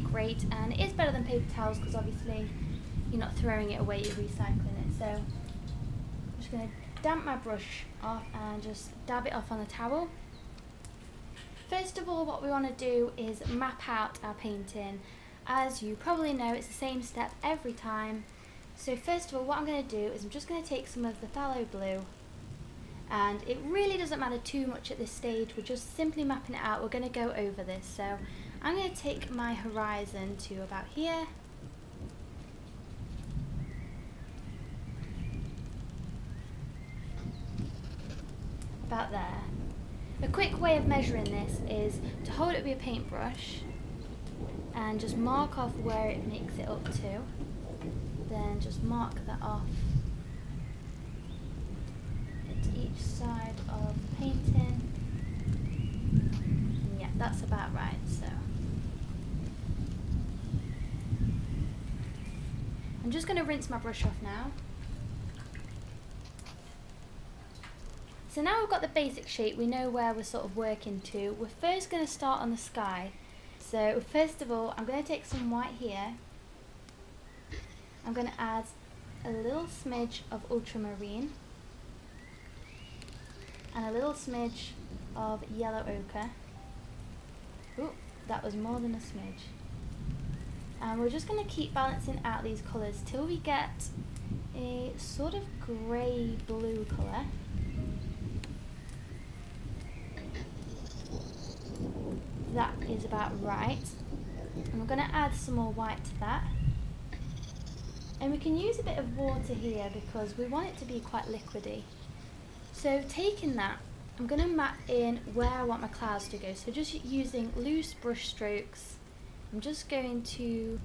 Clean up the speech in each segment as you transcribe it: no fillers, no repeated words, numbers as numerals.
really great, and it is better than paper towels because obviously you're not throwing it away, you're recycling it. So I'm just going to damp my brush off and just dab it off on the towel. First of all, what we want to do is map out our painting. As you probably know, it's the same step every time. So first of all, what I'm going to do is I'm just going to take some of the phthalo blue, and it really doesn't matter too much at this stage, we're just simply mapping it out. We're going to go over this. So I'm going to take my horizon to about here. About there. A quick way of measuring this is to hold it with your paintbrush and just mark off where it makes it up to. Then just mark that off at each side of the painting. And yeah, that's about right. So I'm just going to rinse my brush off now. So now we've got the basic shape, we know where we're sort of working to. We're first going to start on the sky. So first of all, I'm going to take some white here. I'm going to add a little smidge of ultramarine and a little smidge of yellow ochre. Ooh, that was more than a smidge. And we're just going to keep balancing out these colours till we get a sort of grey-blue colour. That is about right. And we're going to add some more white to that. And we can use a bit of water here because we want it to be quite liquidy. So taking that, I'm going to map in where I want my clouds to go. So just using loose brush strokes, I'm just going to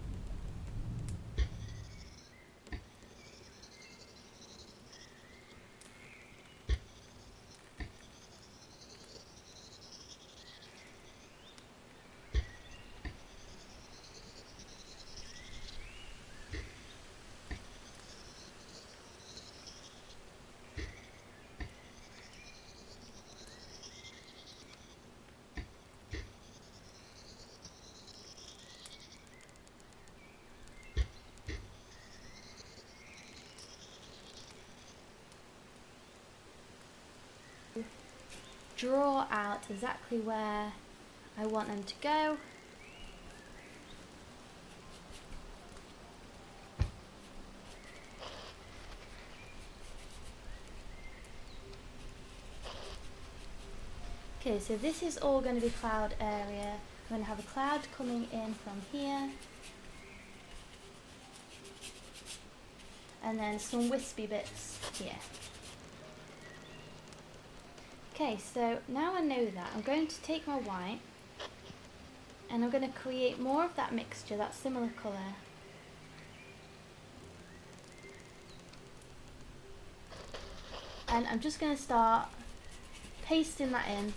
draw out exactly where I want them to go. Okay, so this is all going to be cloud area. I'm going to have a cloud coming in from here. And then some wispy bits here. Okay, so now I know that, I'm going to take my white and I'm going to create more of that mixture, that similar colour. And I'm just going to start pasting that in.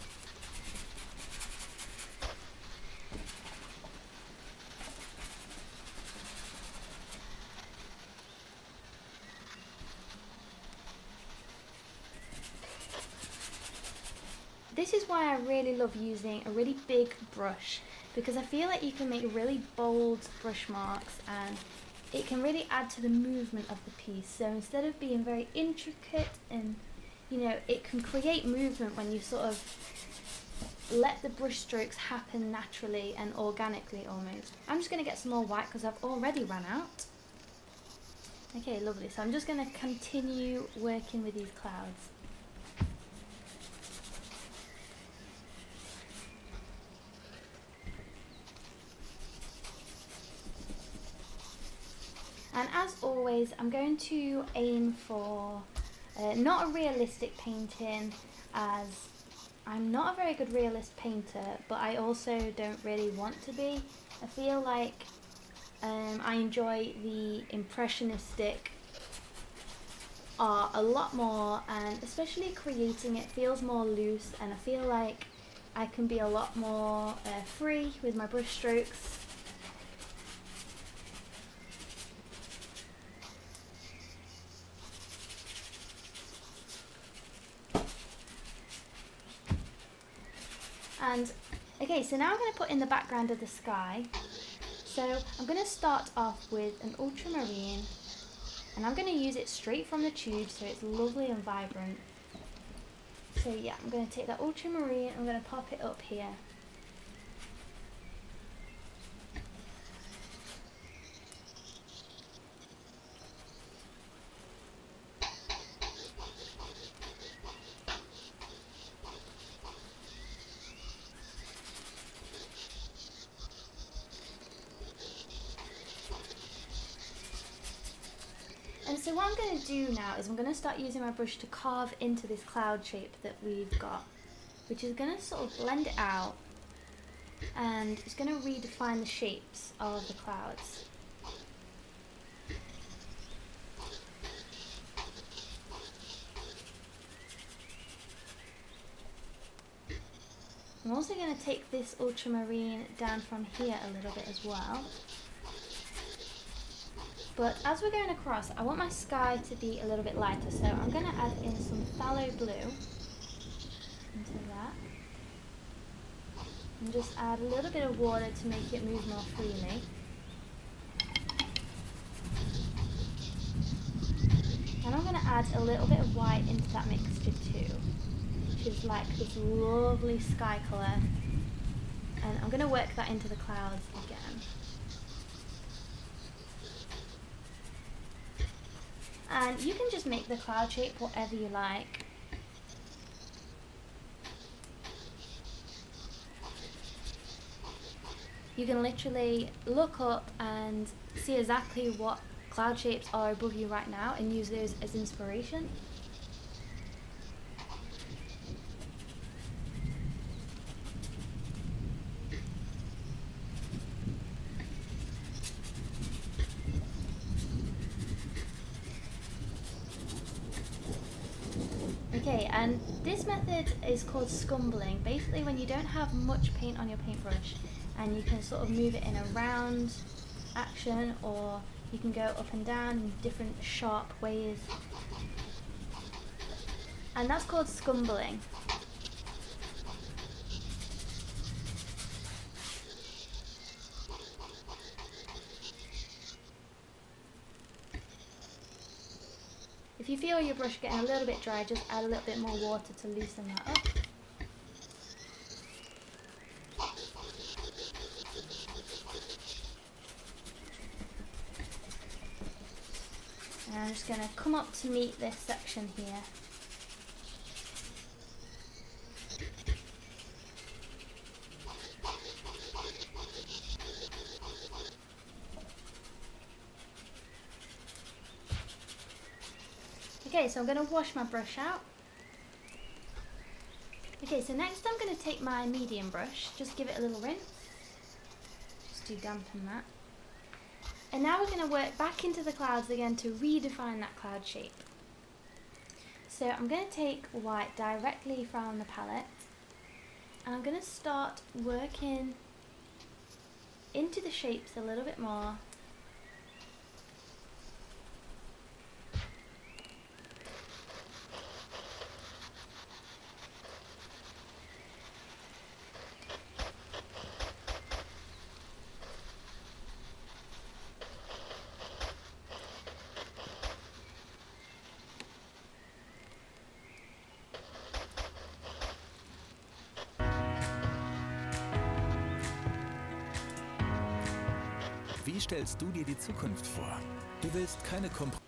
This is why I really love using a really big brush, because I feel like you can make really bold brush marks and it can really add to the movement of the piece. So instead of being very intricate and, you know, it can create movement when you sort of let the brush strokes happen naturally and organically almost. I'm just going to get some more white because I've already run out. Okay, lovely. So I'm just going to continue working with these clouds. And as always, I'm going to aim for not a realistic painting, as I'm not a very good realist painter, but I also don't really want to be. I feel like I enjoy the impressionistic art a lot more, and especially creating it feels more loose, and I feel like I can be a lot more free with my brush strokes. And okay, so now I'm going to put in the background of the sky. So I'm going to start off with an ultramarine, and I'm going to use it straight from the tube so it's lovely and vibrant. So yeah, I'm going to take that ultramarine, I'm going to pop it up here. And so what I'm going to do now is I'm going to start using my brush to carve into this cloud shape that we've got, which is going to sort of blend it out, and it's going to redefine the shapes of the clouds. I'm also going to take this ultramarine down from here a little bit as well. But as we're going across, I want my sky to be a little bit lighter, so I'm going to add in some phthalo blue into that. And just add a little bit of water to make it move more freely. And I'm going to add a little bit of white into that mixture too, which is like this lovely sky colour. And I'm going to work that into the clouds again. And you can just make the cloud shape whatever you like. You can literally look up and see exactly what cloud shapes are above you right now and use those as inspiration. Okay, and this method is called scumbling. Basically when you don't have much paint on your paintbrush and you can sort of move it in a round action, or you can go up and down in different sharp ways. And that's called scumbling. If you feel your brush getting a little bit dry, just add a little bit more water to loosen that up. And I'm just going to come up to meet this section here. Okay, so I'm going to wash my brush out. Okay, so next I'm going to take my medium brush, just give it a little rinse, just to dampen that. And now we're going to work back into the clouds again to redefine that cloud shape. So I'm going to take white directly from the palette, and I'm going to start working into the shapes a little bit more. Wie stellst du dir die Zukunft vor? Du willst keine Kompromisse.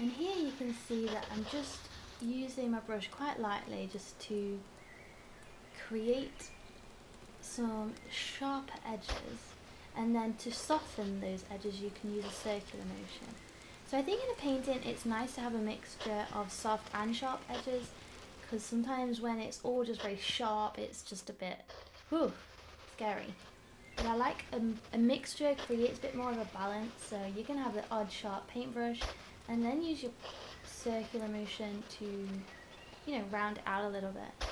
And here you can see that I'm just using my brush quite lightly just to create some sharp edges, and then to soften those edges you can use a circular motion. So I think in a painting it's nice to have a mixture of soft and sharp edges, because sometimes when it's all just very sharp it's just a bit scary. but I like a mixture creates a bit more of a balance, so you can have the odd sharp paintbrush and then use your circular motion to, you know, round it out a little bit.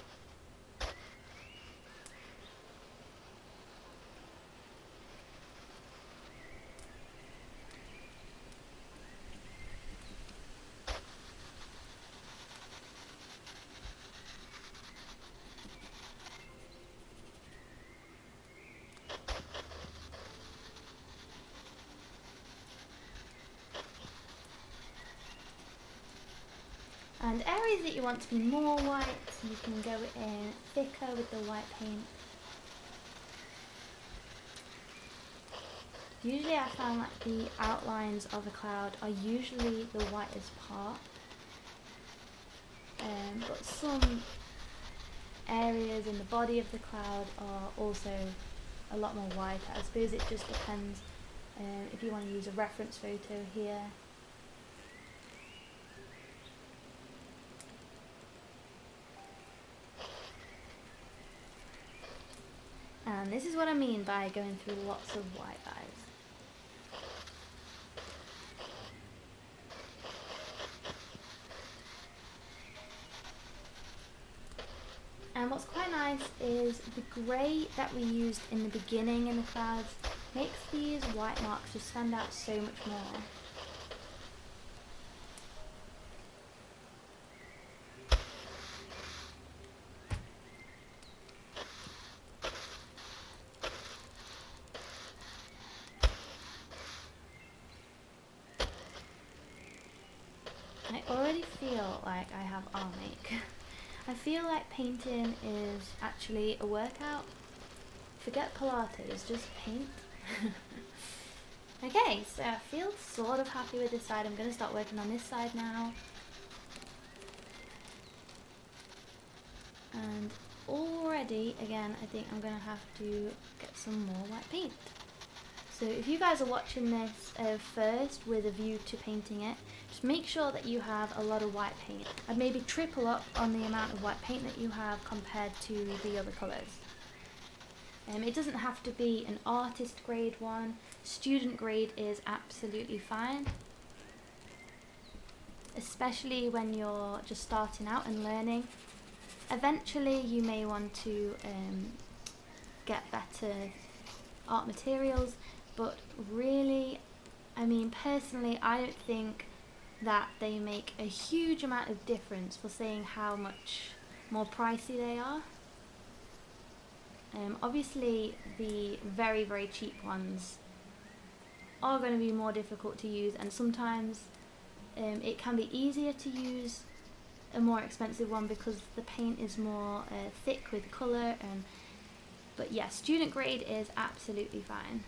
And areas that you want to be more white, you can go in thicker with the white paint. Usually I found that the outlines of a cloud are usually the whitest part, but some areas in the body of the cloud are also a lot more white. I suppose it just depends if you want to use a reference photo here. And this is what I mean by going through lots of white eyes. And what's quite nice is the grey that we used in the beginning in the clouds makes these white marks just stand out so much more. I already feel like I have arm ache. I feel like painting is actually a workout. Forget Pilates, just paint. Okay, so I feel sort of happy with this side. I'm going to start working on this side now. And already, again, I think I'm going to have to get some more white paint. So if you guys are watching this first with a view to painting it, just make sure that you have a lot of white paint. I'd maybe triple up on the amount of white paint that you have compared to the other colours. It doesn't have to be an artist grade one. Student grade is absolutely fine. Especially when you're just starting out and learning. Eventually you may want to get better art materials, but really, I mean, personally, I don't think that they make a huge amount of difference for saying how much more pricey they are. Obviously, the very, very cheap ones are going to be more difficult to use, and sometimes it can be easier to use a more expensive one because the paint is more thick with colour. But yeah, student grade is absolutely fine.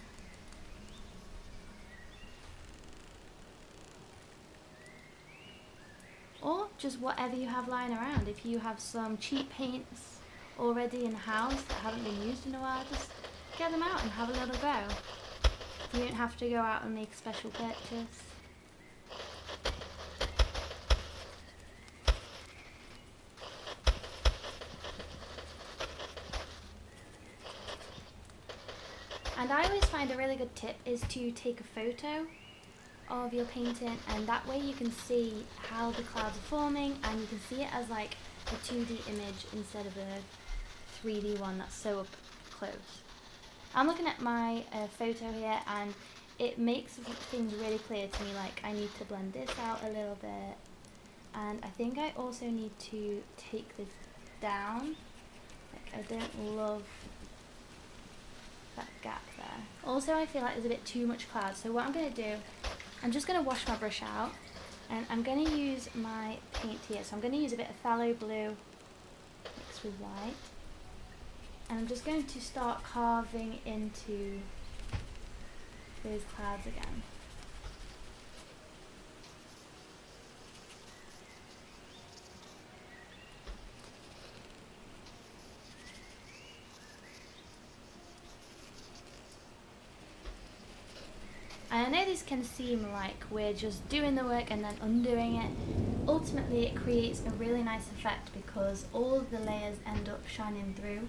Or just whatever you have lying around. If you have some cheap paints already in the house that haven't been used in a while, just get them out and have a little go. You don't have to go out and make a special purchase. And I always find a really good tip is to take a photo of your painting, and that way you can see how the clouds are forming, and you can see it as like a 2D image instead of a 3D one that's so up close. I'm looking at my photo here, and it makes things really clear to me, like I need to blend this out a little bit, and I think I also need to take this down. Like, I don't love that gap there. Also, I feel like there's a bit too much cloud, so what I'm going to do, I'm just going to wash my brush out, and I'm going to use my paint here. So I'm going to use a bit of phthalo blue mixed with white, and I'm just going to start carving into those clouds again. And I know this can seem like we're just doing the work and then undoing it. Ultimately, it creates a really nice effect because all of the layers end up shining through.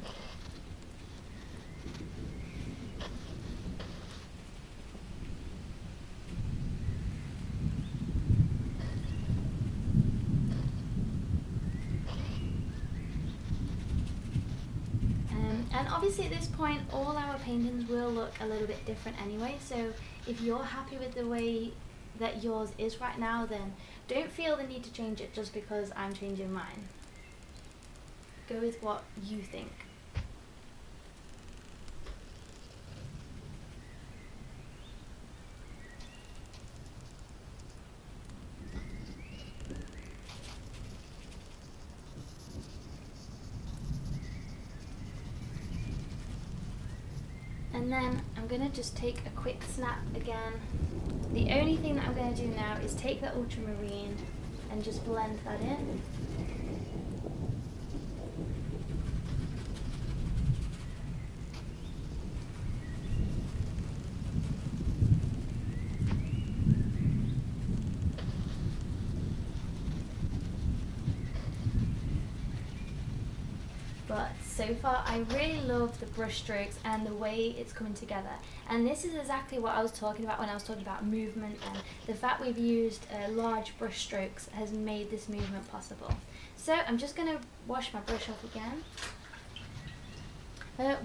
obviously at this point all our paintings will look a little bit different anyway, so if you're happy with the way that yours is right now, then don't feel the need to change it just because I'm changing mine. Go with what you think. And then I'm going to just take a quick snap again. The only thing that I'm going to do now is take the ultramarine and just blend that in. But so far I really love the brush strokes and the way it's coming together, and this is exactly what I was talking about when I was talking about movement, and the fact we've used large brush strokes has made this movement possible. So I'm just going to wash my brush off again.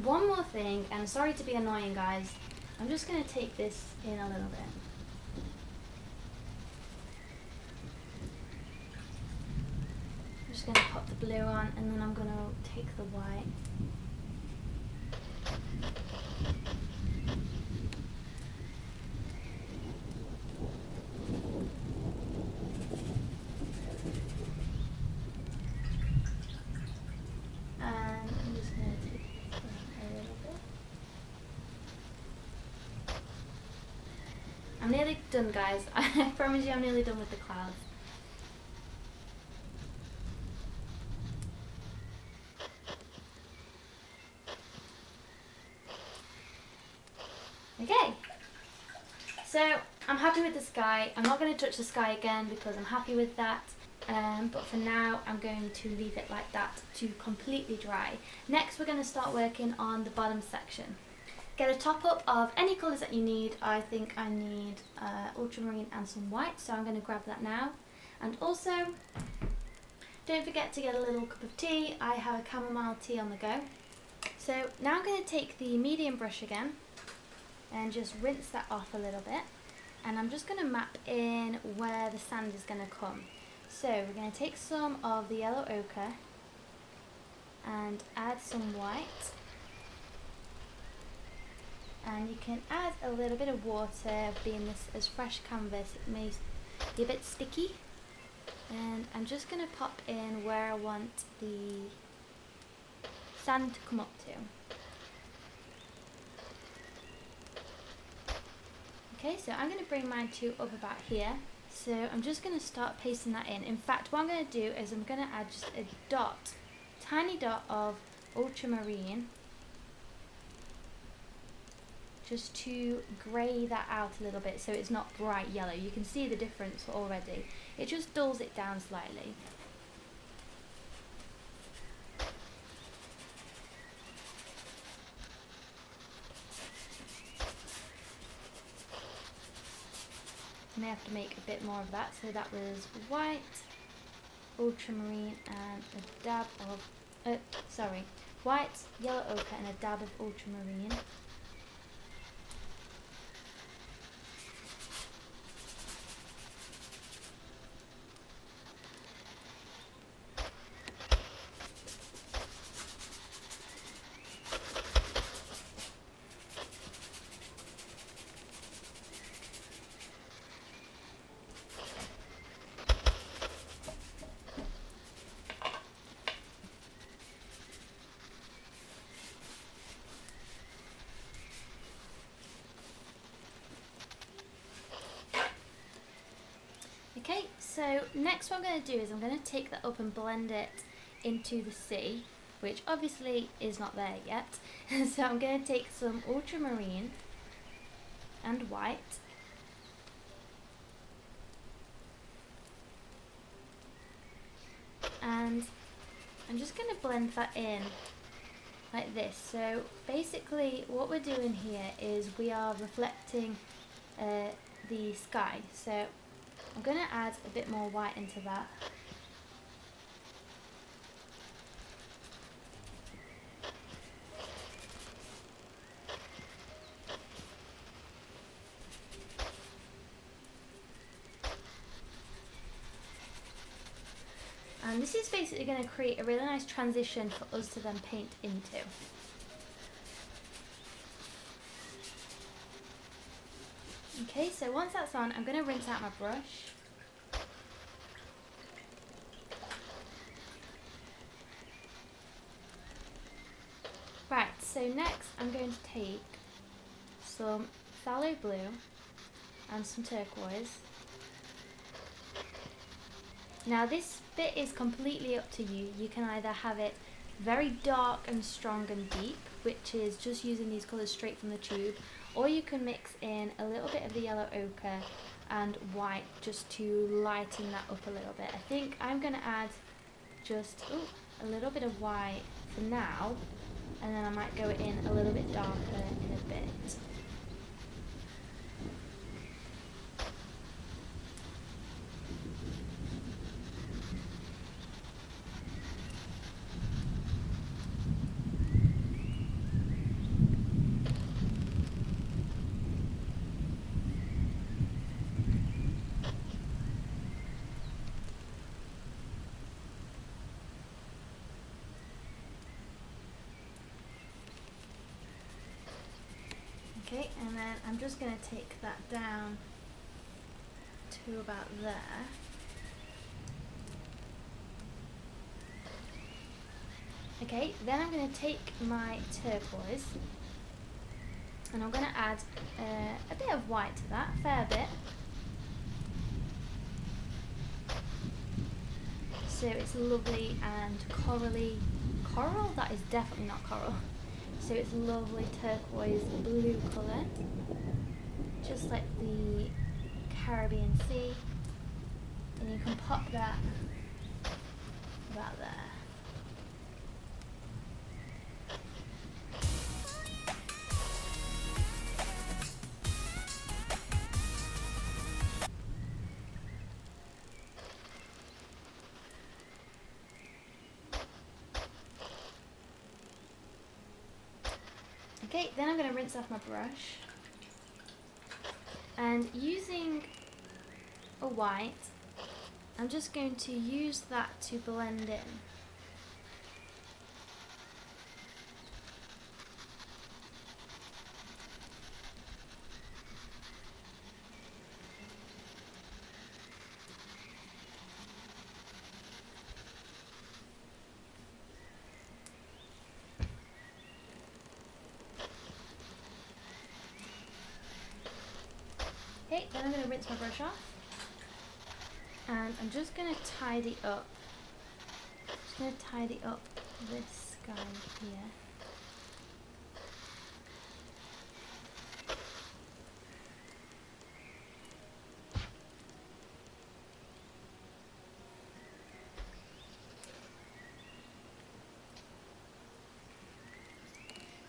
One more thing, and sorry to be annoying guys, I'm just going to take this in a little bit. I'm just going to pop the blue on, and then I'm going to take the white. And I'm just going to take a little bit. I'm nearly done guys, I promise you I'm nearly done with the clouds. Okay, so I'm happy with the sky. I'm not going to touch the sky again because I'm happy with that, but for now I'm going to leave it like that to completely dry. Next we're going to start working on the bottom section. Get a top up of any colours that you need. I think I need ultramarine and some white, so I'm going to grab that now. And also, don't forget to get a little cup of tea. I have a chamomile tea on the go. So now I'm going to take the medium brush again and just rinse that off a little bit, and I'm just going to map in where the sand is going to come. So we're going to take some of the yellow ochre and add some white, and you can add a little bit of water. Being this as fresh canvas, it may be a bit sticky, and I'm just going to pop in where I want the sand to come up to. Okay, so I'm going to bring mine to up about here. So I'm just going to start pasting that in. In fact, what I'm going to do is I'm going to add just a dot, tiny dot of ultramarine, just to grey that out a little bit so it's not bright yellow. You can see the difference already. It just dulls it down slightly. May have to make a bit more of that. So that was white, ultramarine, and a dab of white, yellow ochre, and a dab of ultramarine. Okay, so next what I'm going to do is I'm going to take that up and blend it into the sea, which obviously is not there yet. So I'm going to take some ultramarine and white, and I'm just going to blend that in like this. So basically what we're doing here is we are reflecting the sky. So I'm going to add a bit more white into that. And this is basically going to create a really nice transition for us to then paint into. Okay, so once that's on, I'm going to rinse out my brush. Right, so next I'm going to take some phthalo blue and some turquoise. Now this bit is completely up to you. You can either have it very dark and strong and deep, which is just using these colours straight from the tube, or you can mix in a little bit of the yellow ochre and white just to lighten that up a little bit. I think I'm going to add just a little bit of white for now, and then I might go in a little bit darker in a bit. Okay, and then I'm just going to take that down to about there. Okay, then I'm going to take my turquoise and I'm going to add a bit of white to that, a fair bit. So it's lovely and corally. Coral? That is definitely not coral. So it's a lovely turquoise blue colour, just like the Caribbean Sea, and you can pop that about there. Okay, then I'm going to rinse off my brush, and using a white, I'm just going to use that to blend in. Okay, then I'm going to rinse my brush off, and I'm just going to tidy up. Just going to tidy up this guy here.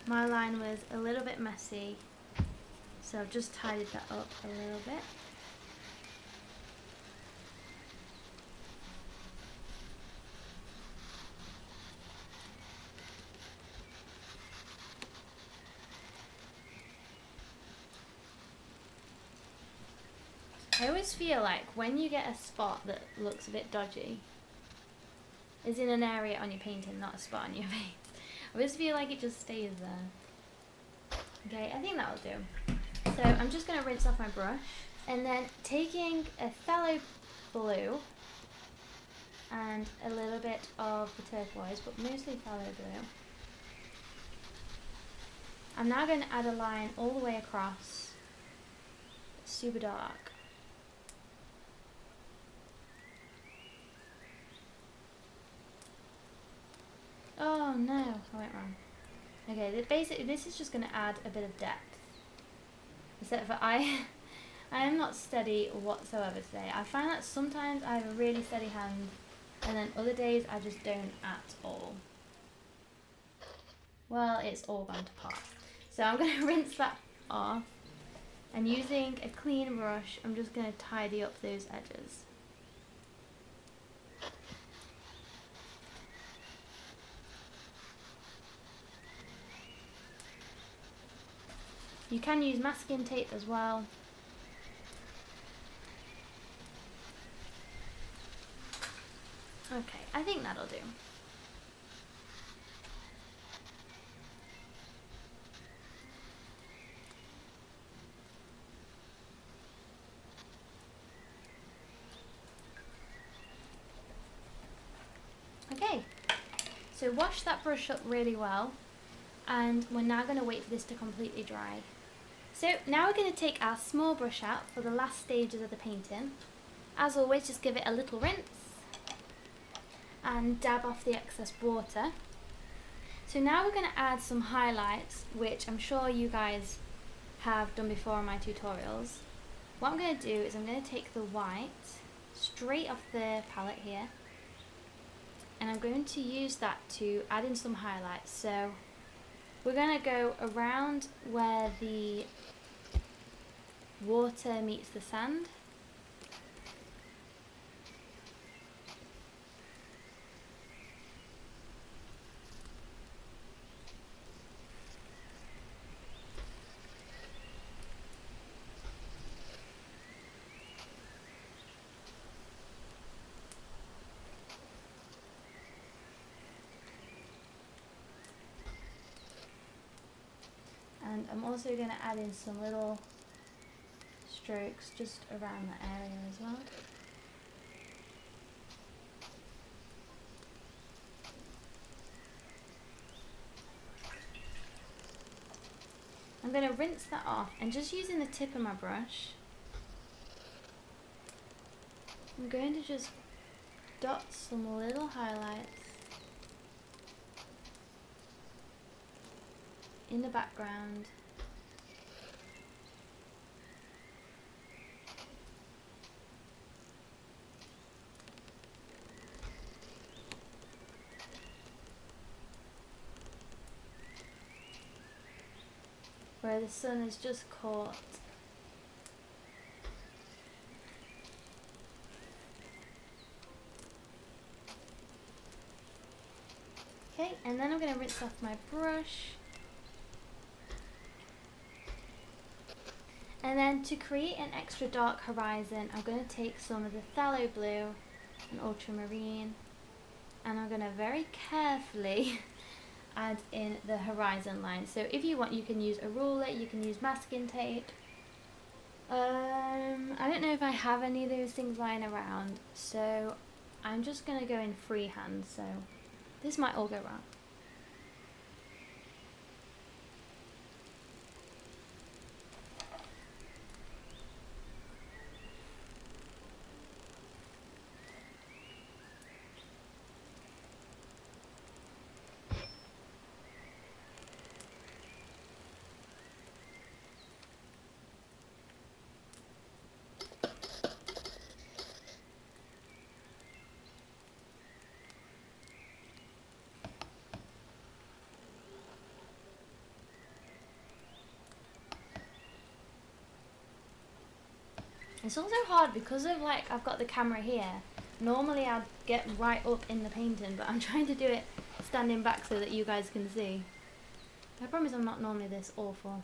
My line was a little bit messy, so I've just tidied that up a little bit. I always feel like when you get a spot that looks a bit dodgy, is in an area on your painting, not a spot on your paint. I always feel like it just stays there. Okay, I think that'll do. So I'm just going to rinse off my brush, and then taking a phthalo blue and a little bit of the turquoise, but mostly phthalo blue. I'm now going to add a line all the way across, super dark. Oh no, I went wrong. Okay, basically this is just going to add a bit of depth. Except for I am not steady whatsoever today. I find that sometimes I have a really steady hand, and then other days I just don't at all. Well, it's all gone to pot. So I'm going to rinse that off, and using a clean brush, I'm just going to tidy up those edges. You can use masking tape as well. Okay, I think that'll do. Okay, so wash that brush up really well, and we're now going to wait for this to completely dry. So now we're going to take our small brush out for the last stages of the painting. As always, just give it a little rinse and dab off the excess water. So now we're going to add some highlights, which I'm sure you guys have done before in my tutorials. What I'm going to do is I'm going to take the white straight off the palette here, and I'm going to use that to add in some highlights. So we're going to go around where the water meets the sand. And I'm also going to add in some little strokes just around that area as well. I'm going to rinse that off, and just using the tip of my brush, I'm going to just dot some little highlights in the background. Where the sun is just caught. Okay, and then I'm going to rinse off my brush. And then to create an extra dark horizon, I'm going to take some of the phthalo blue and ultramarine, and I'm going to very carefully add in the horizon line. So if you want, you can use a ruler, you can use masking tape. I don't know if I have any of those things lying around, so I'm just going to go in freehand, so this might all go wrong. It's also hard because of I've got the camera here. Normally I'd get right up in the painting, but I'm trying to do it standing back so that you guys can see. I promise I'm not normally this awful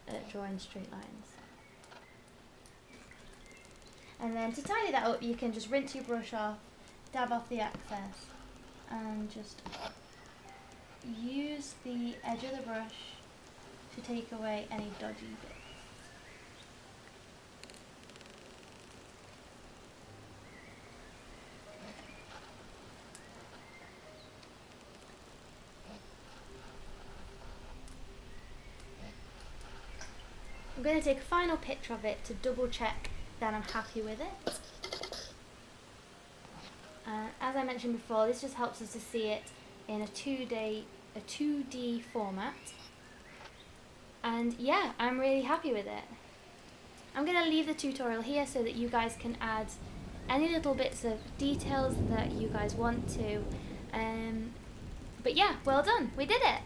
at drawing straight lines. And then to tidy that up, you can just rinse your brush off, dab off the excess, and just use the edge of the brush to take away any dodgy bits. I'm going to take a final picture of it to double check that I'm happy with it. As I mentioned before, this just helps us to see it in a 2D format. And yeah, I'm really happy with it. I'm going to leave the tutorial here so that you guys can add any little bits of details that you guys want to. But yeah, well done, we did it!